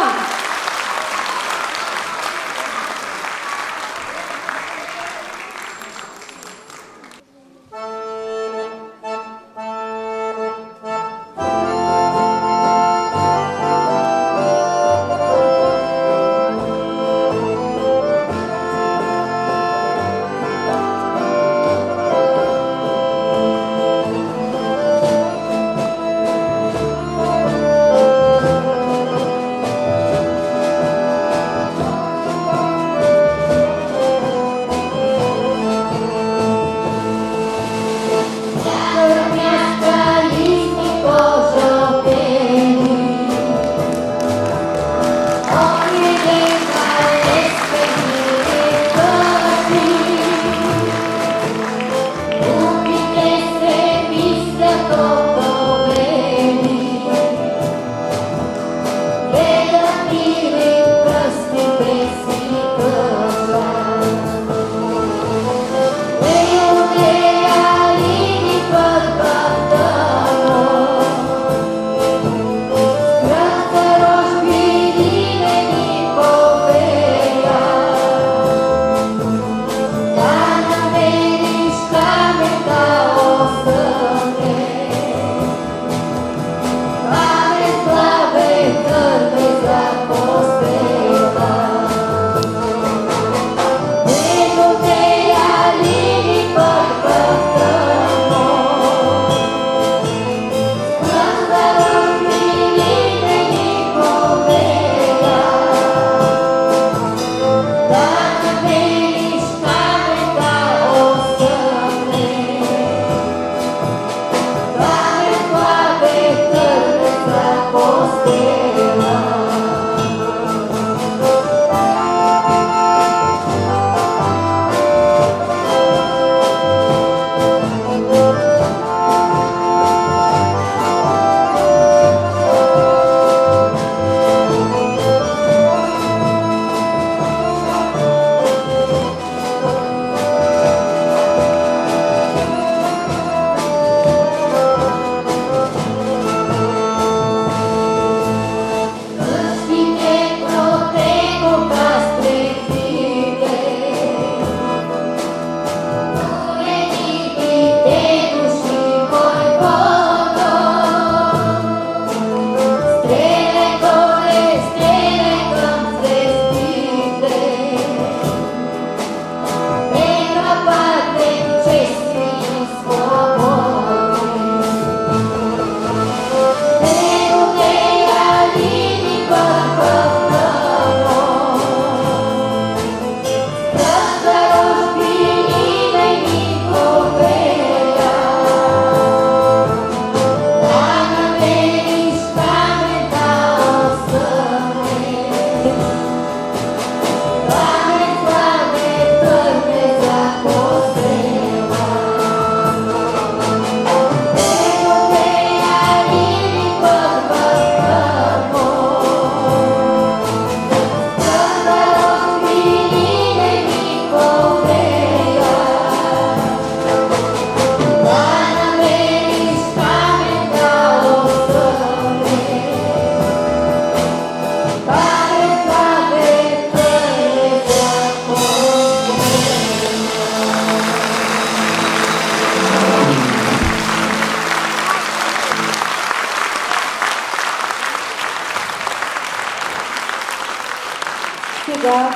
Сега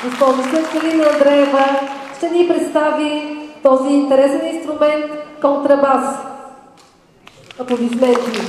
госпожа Калина Андреева ще ни представи този интересен инструмент контрабас. Аплодисменти!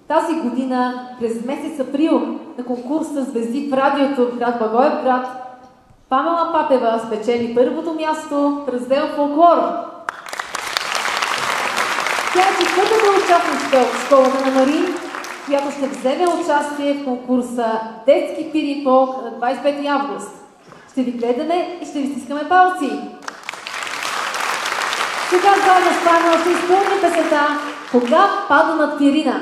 Тази година, през месец април, на конкурса Звезди в радиото в град Благоевград, Памела Папева спечели първото място в раздел Фолклор. Тя е четвъртата участничка от школата на Марин, която ще вземе участие в конкурса Детски пир и фолк на 25 август. Ще ви гледаме и ще ви стискаме палци. Сега заедно с Памела ще изпълним песента "Кога пада над Пирина".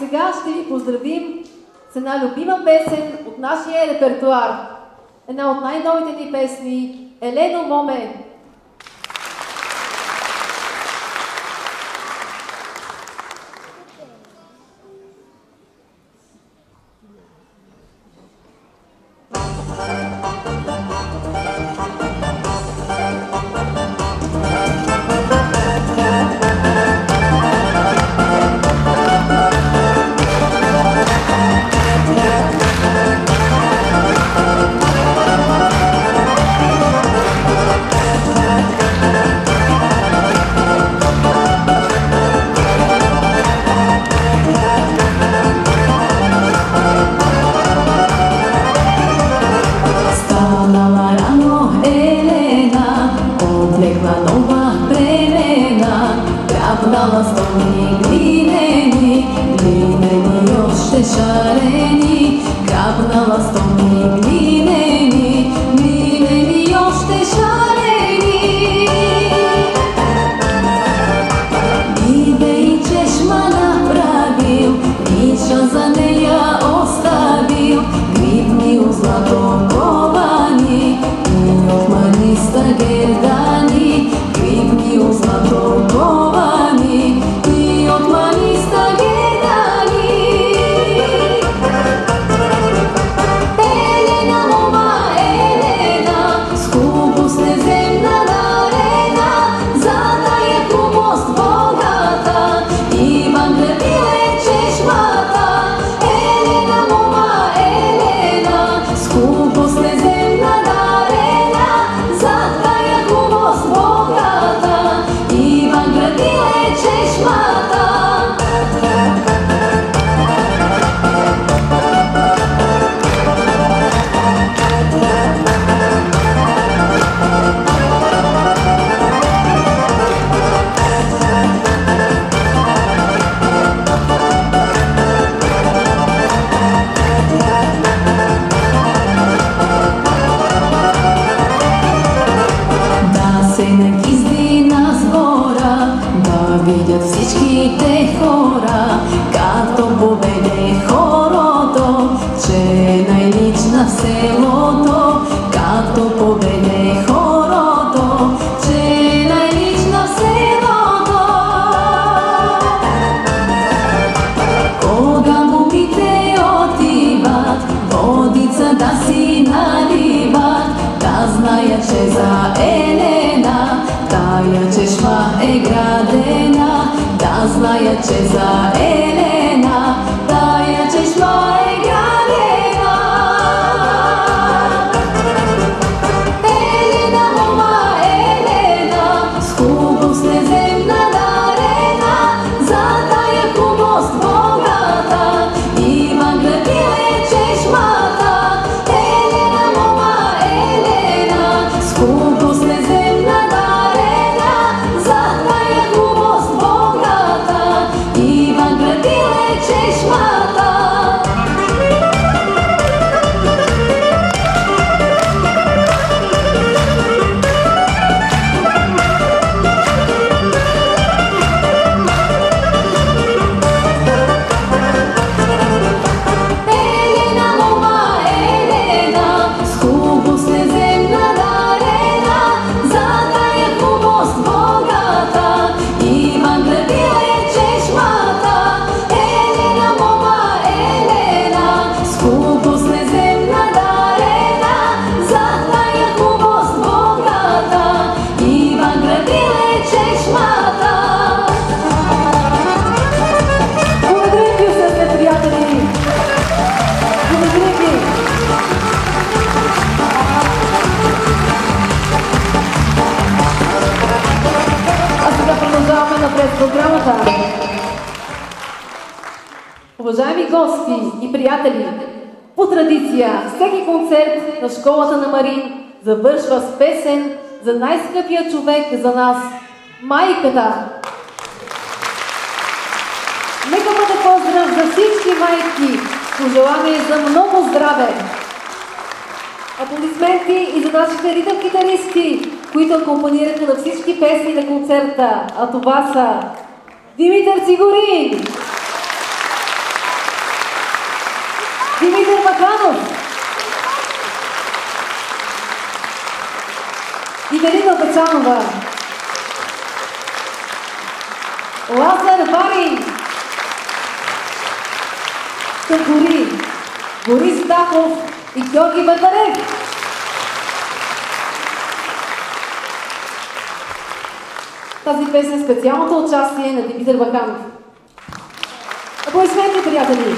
сега ще ви поздравим с една любима песен от от нашия репертуар. Една от най-новите ни песни Елено Моме. Уважаеми гости и приятели, по традиция всеки концерт на школата на Марин завършва с песен за най-скъпия човек за нас – майката. Нека бъде поздрав за всички майки. Пожелаваме за много здраве. Аплодисменти и за нашите ритъм китаристи, които акомпанираха на всички песни на концерта. А това са Димитър Цигорин, Димитър Маканов, Ивелина Бачанова, Лазар Варин, Тъгори, Борис Дахов и Георги Бърдарев. Тази песен специалното участие на Димитър Баканов. Аплодисменти, приятели!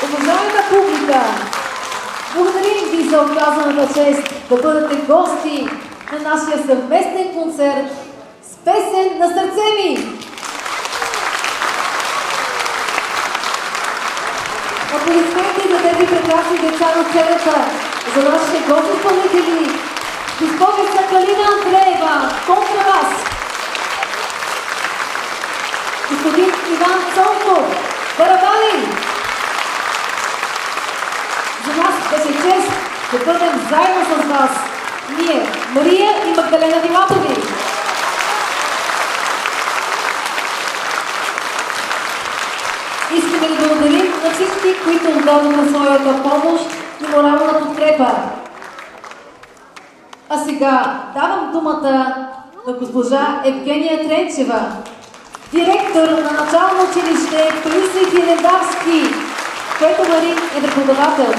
Уважаема публика, благодарим ви за оказаната чест да бъдете гости на нашия съвместен концерт с песен на сърце ми. Аплодисменти за тези прекрасни деца на сцената, за нашите гости изпълнители, госпожица Калина Андреева, контрабас, господин Иван Цонков, барабани. За нас беше чест да бъдем заедно с вас. Ние, Мария и Магдалена Диматови. Искаме да благодарим на всички, които отдадоха своята помощ и морална подкрепа. А сега давам думата на госпожа Евгения Тренчева, директор на начално училище Паисий Хилендарски, което Марин е преподавател.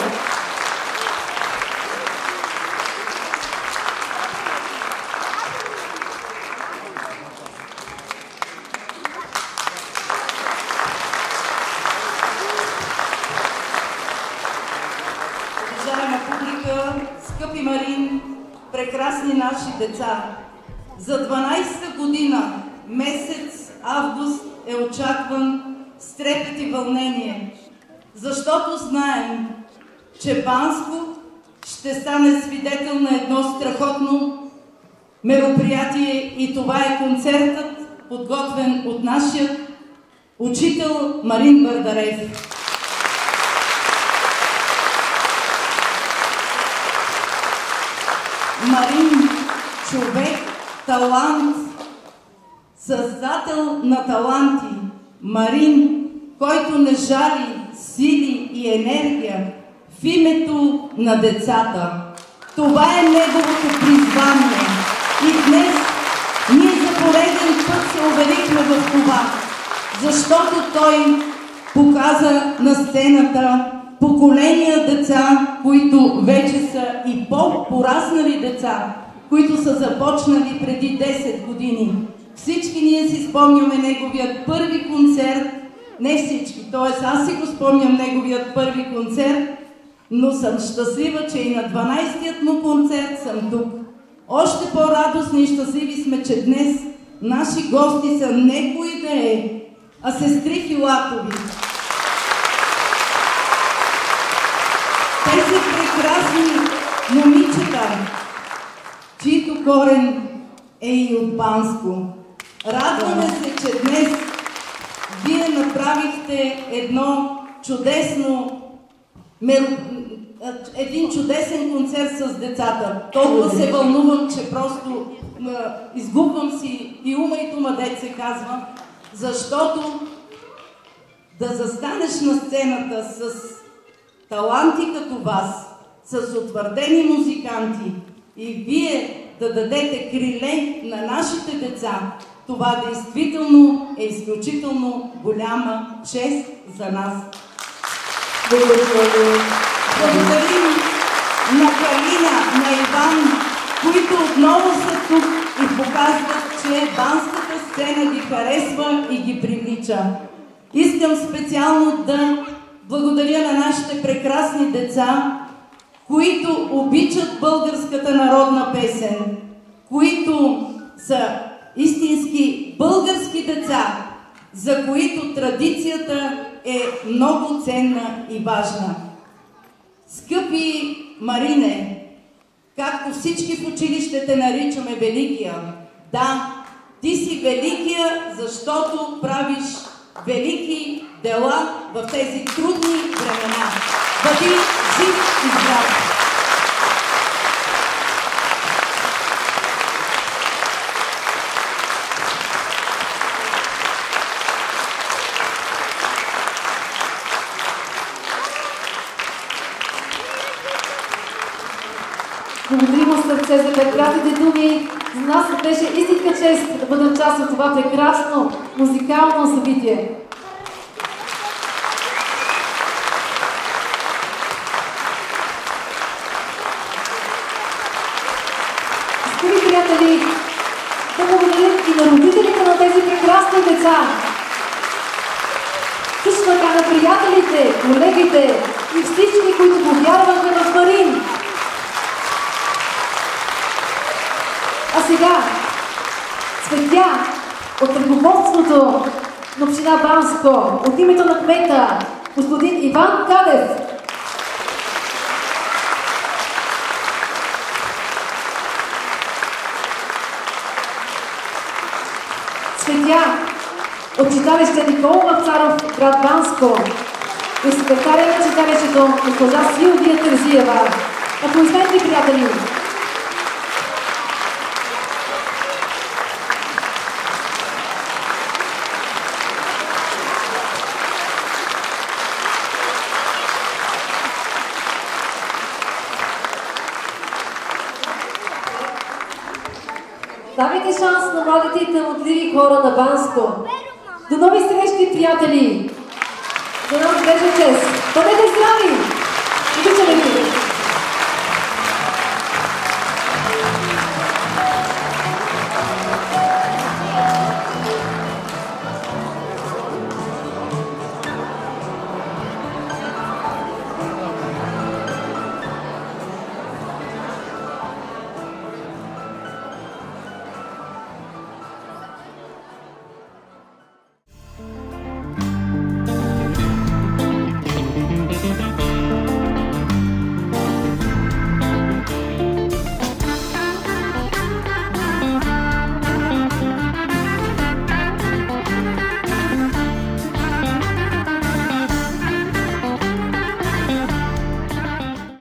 прекрасни наши деца. За 12-та година, месец август е очакван с трепет и вълнение, защото знаем, че Банско ще стане свидетел на едно страхотно мероприятие и това е концертът, подготвен от нашия учител Марин Бърдарев. Марин – човек, талант, създател на таланти. Марин, който не жали сили и енергия в името на децата. Това е неговото призвание. И днес ние за пореден път се уверихме в това, защото той показа на сцената поколения деца, които вече са и по-пораснали деца, които са започнали преди 10 години. Всички ние си спомняме неговият първи концерт, не всички, т.е. аз си го спомням неговият първи концерт, но съм щастлива, че и на 12-тият му концерт съм тук. Още по-радостни и щастливи сме, че днес наши гости са не кои да е, а сестри Филатови. Те са прекрасни момичета, чието корен е и от Банско. Радваме се, че днес вие направихте един чудесен концерт с децата. Толкова се вълнувам, че просто изгубвам си и ума и тума, дет се казва, защото да застанеш на сцената с таланти като вас, с утвърдени музиканти и вие да дадете криле на нашите деца, това действително е изключително голяма чест за нас. Благодарим на Калина, на Иван, които отново са тук и показват, че банската сцена ги харесва и ги привлича. Искам специално да благодаря на нашите прекрасни деца, които обичат българската народна песен, които са истински български деца, за които традицията е много ценна и важна. Скъпи Марине, както всички в училище те наричаме Великия, да, ти си Великия, защото правиш велики дела в тези трудни времена. Бъди жив и здрав! Благодарим от сърце за прекрасните думи. За нас беше истинска чест да бъдем част от това прекрасно музикално събитие. Скъпи приятели, да благодарим и на родителите на тези прекрасни деца. Също така на приятелите, колегите и всички, които повярваха в Марин. А сега цветя от ръководството на община Банско, от името на кмета, господин Иван Кадев. Цветя от читалище Никола Вапцаров, град Банско, и секретаря на читалището госпожа Силвия Терзиева. Аплодисменти, приятели! Давайте шанс на младите и талантливи хора на Банско. До нови срещи, приятели! За нас беше чест! Бъдете здрави! Обичаме ви!